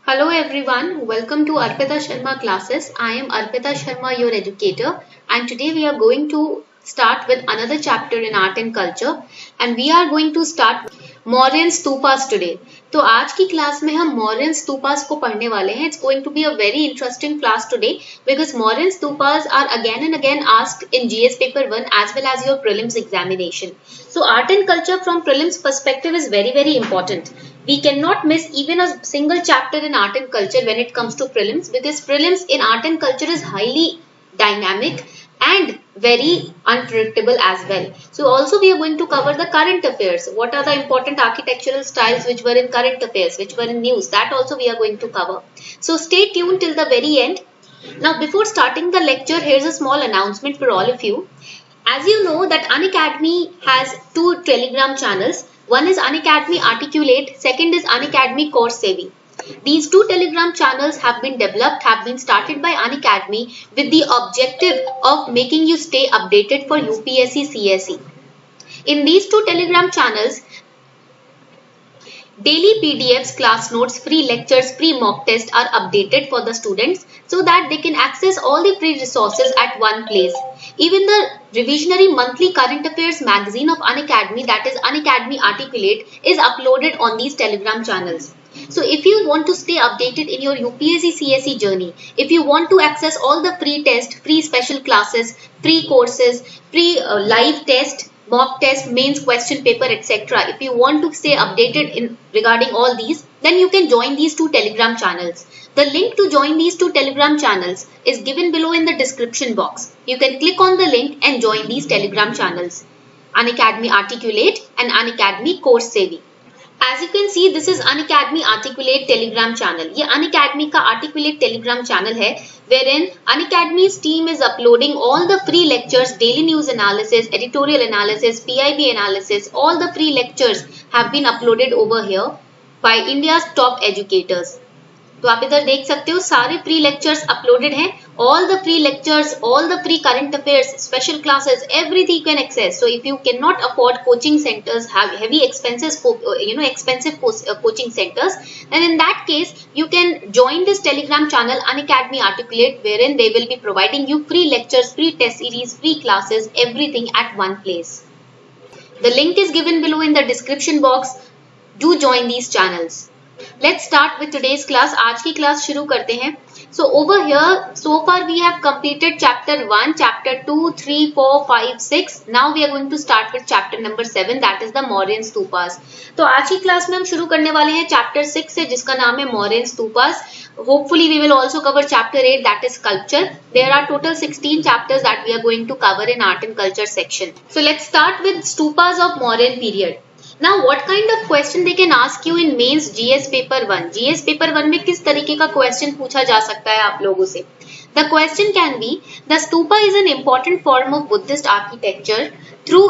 Hello everyone, welcome to Arpita Sharma classes. I am Arpita Sharma, your educator, and today we are going to start with another chapter in art and culture, and we are going to start Mauryan stupas today. तो आज की class में हम Mauryan stupas को पढ़ने वाले हैं. It's going to be a very interesting class today because Mauryan stupas are again and again asked in GS paper 1 as well as your prelims examination. So art and culture from prelims perspective is very important. We cannot miss even a single chapter in art and culture when it comes to prelims because prelims in art and culture is highly dynamic and very unpredictable as well. So also we are going to cover the current affairs. What are the important architectural styles which were in current affairs, which were in news? That also we are going to cover. So stay tuned till the very end. Now before starting the lecture, here's a small announcement for all of you. As you know that Unacademy has two Telegram channels. One is Unacademy Articulate, second is Unacademy Course Savvy. These two Telegram channels have been started by Unacademy with the objective of making you stay updated for UPSC CSE. In these two Telegram channels, daily PDFs, class notes, free lectures, free mock tests are updated for the students so that they can access all the free resources at one place. Even the revisionary monthly current affairs magazine of Unacademy, that is Unacademy Articulate, is uploaded on these Telegram channels. So if you want to stay updated in your UPSC CSE journey, if you want to access all the free tests, free special classes, free courses, free live test, mock test, mains question paper, etc. If you want to stay updated regarding all these, then you can join these two Telegram channels. The link to join these two Telegram channels is given below in the description box. You can click on the link and join these Telegram channels, Unacademy Articulate and Unacademy Course Savvy. As you can see, this is Unacademy Articulate Telegram channel. ये Unacademy का Articulate Telegram channel है, wherein Unacademy's team is uploading all the free lectures, daily news analysis, editorial analysis, PIB analysis. All the free lectures have been uploaded over here by India's top educators. तो आप इधर देख सकते हो सारे free lectures uploaded हैं. All the free lectures, all the free current affairs, special classes, everything you can access. So if you cannot afford coaching centers, have heavy expenses, expensive coaching centers, then in that case you can join this Telegram channel Unacademy Articulate, wherein they will be providing you free lectures, free test series, free classes, everything at one place. The link is given below in the description box. Do join these channels. Let's start with today's class. आज की class शुरू करते हैं. So over here, so far we have completed chapter 1, chapter 2, 3, 4, 5, 6. Now we are going to start with chapter number 7, that is the Mauryan stupas. तो आज की class में हम शुरू करने वाले हैं chapter 6 से, जिसका नाम है Mauryan stupas. Hopefully we will also cover chapter 8, that is sculpture. There are total 16 chapters that we are going to cover in art and culture section. So let's start with stupas of Mauryan period. Now what kind of question they can ask you in mains GS paper 1? GS paper 1 में किस तरीके का question पूछा जा सकता है आप लोगों से? The question can be, the stupa is an important form of Buddhist architecture. Though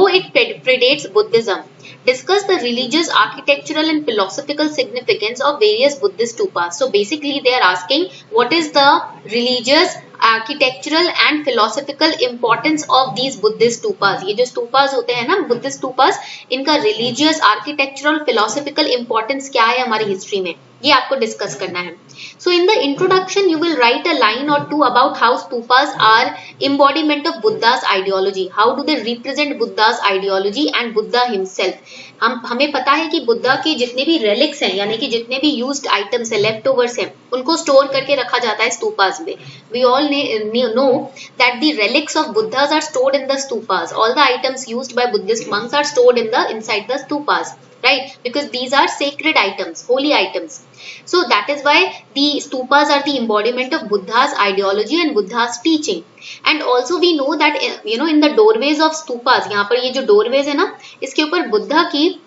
it predates Buddhism. Discuss the religious, architectural and philosophical significance of various Buddhist stupas. So basically they are asking what is the religious, architectural and philosophical importance of these Buddhist stupas. ये जो stupas होते हैं ना Buddhist stupas, इनका religious, architectural, philosophical importance क्या है हमारी history में, ये आपको डिस्कस करना है. So in the introduction you will write a line or two about how stupas are embodiment of Buddha's ideology. How do they represent Buddha's ideology and Buddha himself? हमें पता है कि बुद्धा के जितने भी relics हैं, यानी कि जितने भी used items हैं, leftovers हैं, उनको स्टोर करके रखा जाता है stupas में. We all know that the relics of Buddhas are stored in the stupas. All the items used by Buddhist monks are stored inside the stupas. Right, because these are sacred items, holy items. So that is why the stupas are the embodiment of Buddha's ideology and Buddha's teaching. And also we know that in the doorways of stupas, यहाँ पर ये जो doorways है ना, इसके ऊपर बुद्धा की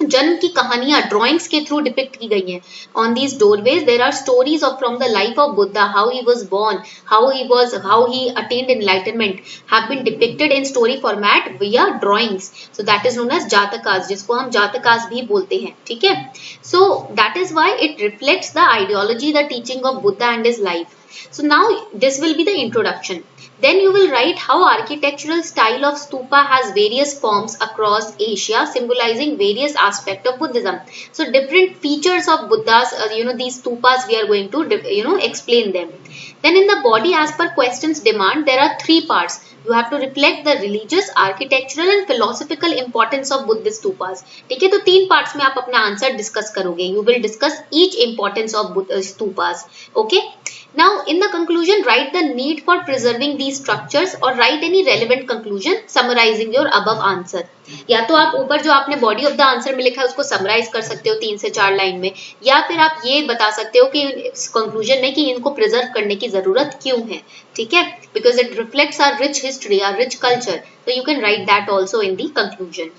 जन्म की कहानियां ड्राइंग्स के थ्रू डिपिक्ट की गई हैं. On these doorways there are stories of from the life of Buddha, how he was born, how he attend enlightenment have been depicted in story format via drawings. So that is known as Jatakas, जिसको हम जातकास भी बोलते हैं. ठीक है, so that is why it reflects the ideology, the teaching of Buddha and his life. So now this will be the introduction. Then you will write how architectural style of stupa has various forms across Asia, symbolizing various aspects of Buddhism. So different features of Buddha's, these stupas we are going to, explain them. Then in the body, as per questions demand, there are 3 parts. You have to reflect the religious, architectural and philosophical importance of Buddhist stupas. ठीक है, तो 3 parts में आप अपना answer discuss करोगे. You will discuss each importance of Buddhist stupas. Okay. Now in the conclusion, write the need for preserving these structures or write any relevant conclusion summarizing your above answer. या तो आप ऊपर जो आपने body of the answer में लिखा है उसको समराइज कर सकते हो 3 से 4 लाइन में, या फिर आप ये बता सकते हो कि कंक्लूजन में कि इनको प्रिजर्व करने की जरूरत क्यों है. ठीक है, because it reflects our rich history, our rich culture, तो you can write that also in the conclusion.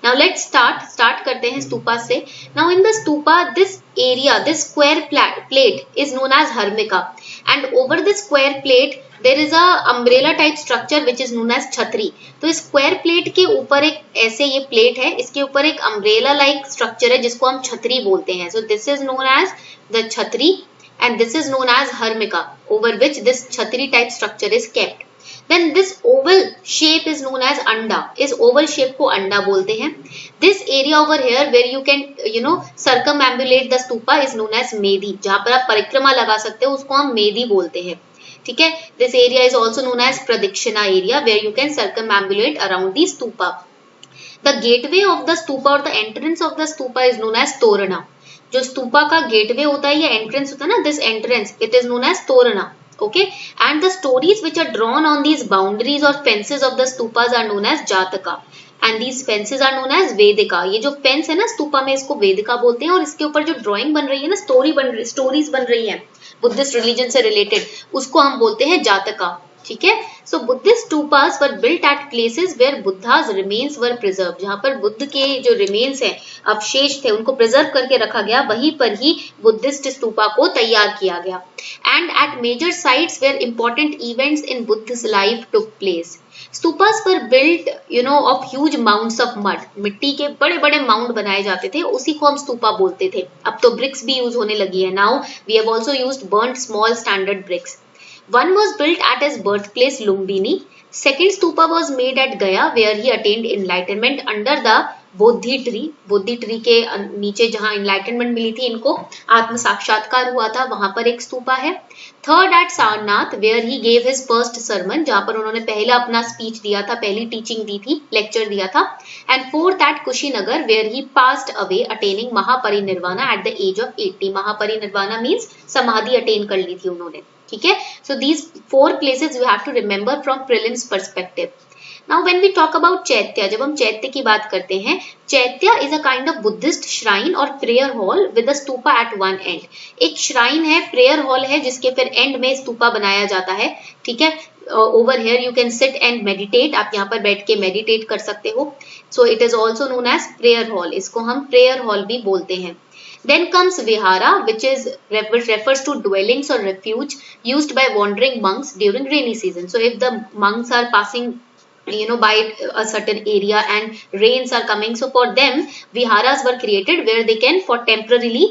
Now let's start करते हैं स्तूपा से. Now in the stupa, this area, this square plate is known as hermika, and over this square plate there is a umbrella type structure which is known as छतरी. तो इस square plate के ऊपर एक ऐसे ये प्लेट है, इसके ऊपर एक अम्ब्रेला लाइक स्ट्रक्चर है जिसको हम छतरी बोलते हैं. So this is known as the छतरी and this is known as hermika, over which this छतरी type structure is kept. Then this oval shape is known as anda. इस oval shape को अंडा बोलते हैं. This area over here where you can circumambulate the stupa is known as मेदी. जहाँ पर आप परिक्रमा लगा सकते हो उसको हम मेदी बोलते हैं. ठीक है, this area is also known as pradikshina area where you can circumambulate around the stupa. The gateway of the stupa or the entrance of the stupa is known as torana. जो स्तूपा का गेटवे होता है या entrance होता है ना, this entrance it is known as torana. Okay, and the stories which are drawn on these boundaries or fences of the stupas are known as jataka, and these fences are known as vedika. ये जो fence है ना स्तूपा में, इसको वेदिका बोलते हैं, और इसके ऊपर जो ड्राइंग बन रही है ना, स्टोरीज बन रही है बुद्धिस्ट रिलीजन से रिलेटेड, उसको हम बोलते हैं जातका. ठीक है, so Buddhist stupas were built at places where Buddha's remains were preserved. जहाँ पर बुद्ध के जो रिमेन्स हैं, अवशेष थे, उनको प्रिजर्व करके रखा गया, वहीं पर ही बुद्धिस्ट स्तूपा को तैयार किया गया. And at major sites where important events in Buddha's life took place. Stupas were built, of huge mounds of mud. मिट्टी के बड़े बड़े माउंड बनाए जाते थे, उसी को हम स्तूपा बोलते थे. अब तो ब्रिक्स भी यूज होने लगी है. Now we have also used burnt small standard bricks. One was built at his birthplace Lumbini. Second stupa was made at Gaya where he attained enlightenment under the Bodhi tree के नीचे जहां enlightenment मिली थी, इनको आत्म साक्षात्कार हुआ था, वहां पर एक स्तूपा है. Third at Sarnath where he gave his first sermon, जहां पर उन्होंने पहला अपना स्पीच दिया था, पहली टीचिंग दी थी, लेक्चर दिया था. And fourth at Kushinagar where he passed away attaining Mahaparinirvana at the age of 80. Mahaparinirvana means समाधि अटेन कर ली थी उन्होंने. ठीक है, so these 4 places you have to remember from prelims perspective. Now when we talk about चैत्य, जब हम चैत्य की बात करते हैं, चैत्य is a kind of Buddhist shrine or prayer hall with a stupa at one end. एक shrine है, prayer hall है, जिसके फिर end में स्तूपा बनाया जाता है. ठीक है, over here you can sit and meditate. आप यहाँ पर बैठ के meditate कर सकते हो. So it is also known as prayer hall. इसको हम prayer hall भी बोलते हैं. Then comes vihara, which refers to dwellings or refuge used by wandering monks during rainy season. So if the monks are passing by a certain area and rains are coming, so for them viharas were created where they can for temporarily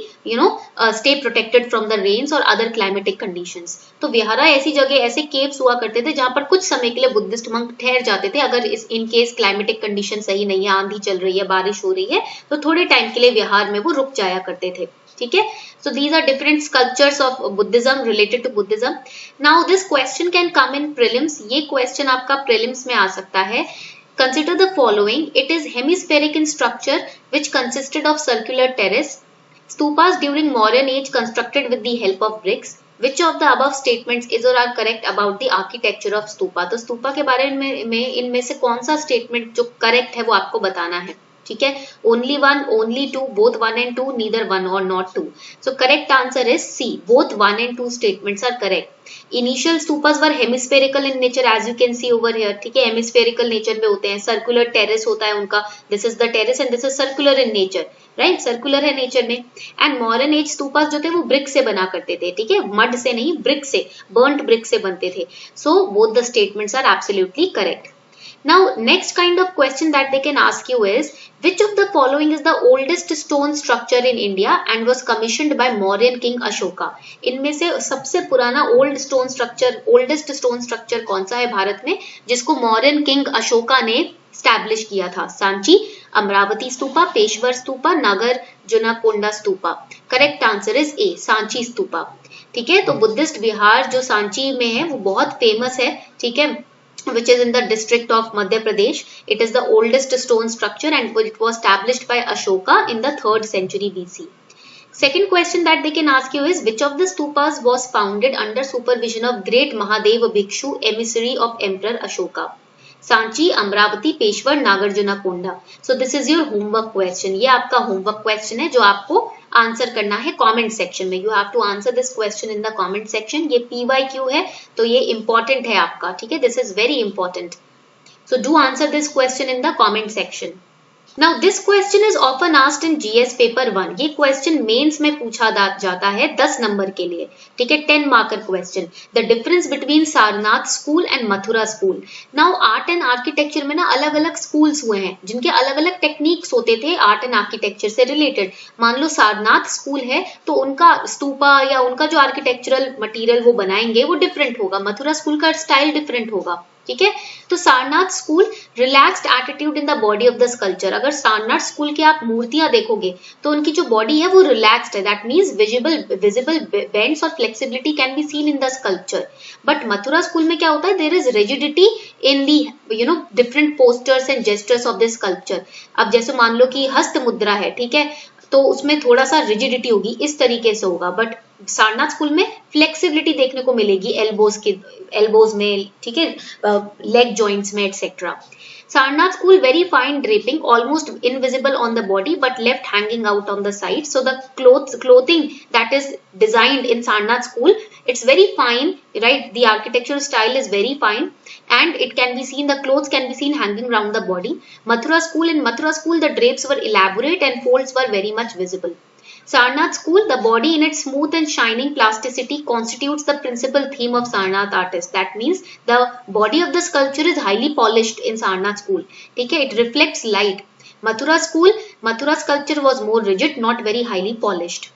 stay protected from the rains or other climatic conditions. तो विहारा ऐसी जगह, ऐसे caves हुआ करते थे जहां पर कुछ समय के लिए बुद्धिस्ट मंक ठहर जाते थे. अगर इन केस क्लाइमेटिक कंडीशन सही नहीं है, आंधी चल रही है, बारिश हो रही है, तो थोड़े टाइम के लिए विहार में वो रुक जाया करते थे. ठीक है, so these are different sculptures of Buddhism related to Buddhism. Now this question can come in prelims. ये question आपका prelims में आ सकता है. Consider the following. It is hemispheric in structure which consisted of circular terrace. Stupas during modern age constructed with the help of bricks. Which of the above statements is or are correct about the architecture of stupa? तो स्तूपा के बारे में इनमें से कौन सा statement जो correct है वो आपको बताना है. ठीक है, only one, only two, both 1 and 2, neither 1 or not 2. So correct answer is C. Both 1 and 2 statements are correct. Initial stupas were hemispherical in nature as you can see over here. ठीक है, hemispherical nature में होते हैं, circular terrace होता है उनका. This is the terrace and this is circular in nature. Right? Circular है nature में. And modern age stupas जो थे वो brick से बना करते थे. ठीक है, mud से नहीं, brick से, burnt brick से बनते थे. So both the statements are absolutely correct. Now, next kind of question that they can ask you is, which of the following is the oldest stone structure in India and was commissioned by Mauryan king Ashoka? इनमें से सबसे पुराना oldest stone structure कौन सा है भारत में, जिसको Mauryan king Ashoka ने स्टैब्लिश किया था? सांची, अमरावती स्तूपा, पेशवर stupa, Nagarjunakonda stupa. Correct answer is a, Sanchi stupa. ठीक है, तो बुद्धिस्ट विहार जो सांची में है वो बहुत फेमस है. ठीक है, which is in the district of Madhya Pradesh. It is the oldest stone structure and it was established by Ashoka in the 3rd century BC. Second question that they can ask you is, which of the stupas was founded under supervision of great Mahadeva Bhikshu, emissary of Emperor Ashoka? Sanchi, Amravati, पेशवर, Nagarjunakonda. So this is your homework question. ये आपका homework question है जो आपको answer करना है comment section में. You have to answer this question in the comment section. ये PYQ है तो ये इंपॉर्टेंट है आपका. ठीक है, this is very important. So do answer this question in the comment section. Now this question is often asked in GS paper 1. ये question mains में पूछा जाता है 10 नंबर के लिए. ठीक है, 10 marker question. The difference between Sarnath school and Mathura school. Now art and architecture में ना अलग अलग स्कूल्स हुए हैं जिनके अलग अलग टेक्निक्स होते थे आर्ट एंड आर्किटेक्चर से रिलेटेड. मान लो सारनाथ स्कूल है तो उनका स्तूपा या उनका जो आर्किटेक्चरल मटीरियल वो बनाएंगे वो डिफरेंट होगा. मथुरा स्कूल का स्टाइल डिफरेंट होगा. ठीक है, तो Sarnath school relaxed attitude in the body of the sculpture. अगर सारनाथ स्कूल की आप मूर्तियां देखोगे तो उनकी जो बॉडी है वो रिलैक्स्ड है. दैट मीन्स विजिबल बेंड्स और flexibility can be seen in the sculpture. But Mathura school में क्या होता है, there is rigidity in the different postures and gestures of the sculpture. अब जैसे मान लो कि हस्त मुद्रा है, ठीक है, तो उसमें थोड़ा सा रिजिडिटी होगी, इस तरीके से होगा. बट सारनाथ स्कूल में फ्लेक्सिबिलिटी देखने को मिलेगी एल्बोज में, ठीक है, लेग जॉइंट्स में etcetera. Sarnath school very fine draping, almost invisible on the body but left hanging out on the side. So the clothing that is designed in Sarnath school, it's very fine, right? The architectural style is very fine and it can be seen, the clothes can be seen hanging around the body. In Mathura school the drapes were elaborate and folds were very much visible. Sarnath school, the body in its smooth and shining plasticity constitutes the principal theme of Sarnath artists. That means the body of the sculpture is highly polished in Sarnath school. Okay, it reflects light. Mathura school, Mathura sculpture was more rigid, not very highly polished.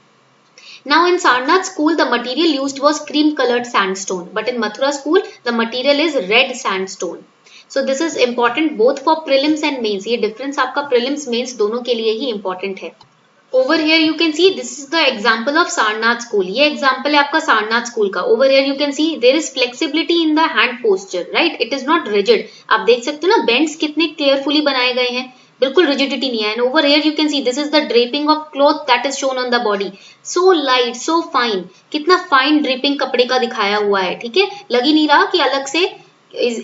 Now in Sarnath school, the material used was cream colored sandstone, but in Mathura school, the material is red sandstone. So this is important both for prelims and mains. ये difference आपका prelims mains दोनों के लिए ही important है. Over here you can see this is the example of Sarnath school. ये example है आपका Sarnath school का. Over here you can see there is flexibility in the hand posture, right? It is not rigid. आप देख सकते हो ना bends कितने carefully बनाए गए हैं, बिल्कुल rigidity नहीं है. And over here you can see this is the draping of cloth that is shown on the body. So light, so fine. कितना fine draping कपड़े का दिखाया हुआ है. ठीक है, लग ही नहीं रहा कि अलग से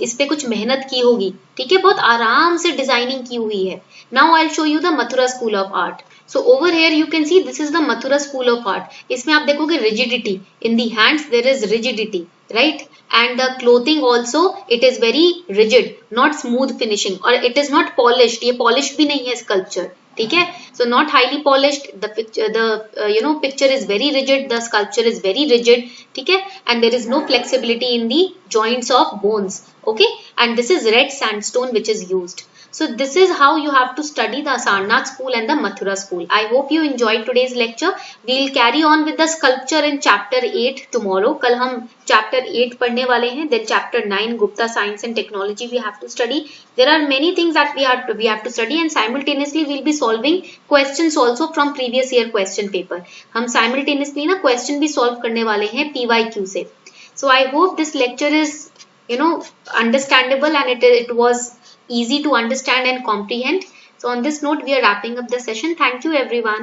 इस पे कुछ मेहनत की होगी. ठीक है, बहुत आराम से डिजाइनिंग की हुई है. Now I'll show you the Mathura school of art. So over here you can see this is the Mathura school of art. इसमें आप देखोगे rigidity in the hands, there is rigidity, right? And the clothing also it is very rigid, not smooth finishing, or it is not polished. ये polished भी नहीं है sculpture. ठीक है, so not highly polished. The picture is very rigid. The sculpture is very rigid. ठीक है, and there is no flexibility in the joints of bones. Okay, and this is red sandstone which is used. So this is how you have to study the Sarnath school and the Mathura school. I hope you enjoyed today's lecture. We will carry on with the sculpture in chapter 8 tomorrow. कल हम chapter 8 पढ़ने वाले हैं. Then chapter 9 Gupta Science and Technology we have to study. There are many things that we have to study and simultaneously we will be solving questions also from previous year question paper. हम simultaneously ना question भी solve करने वाले हैं PYQ से. So I hope this lecture is understandable and it was easy to understand and comprehend. So on this note, we are wrapping up the session. Thank you everyone.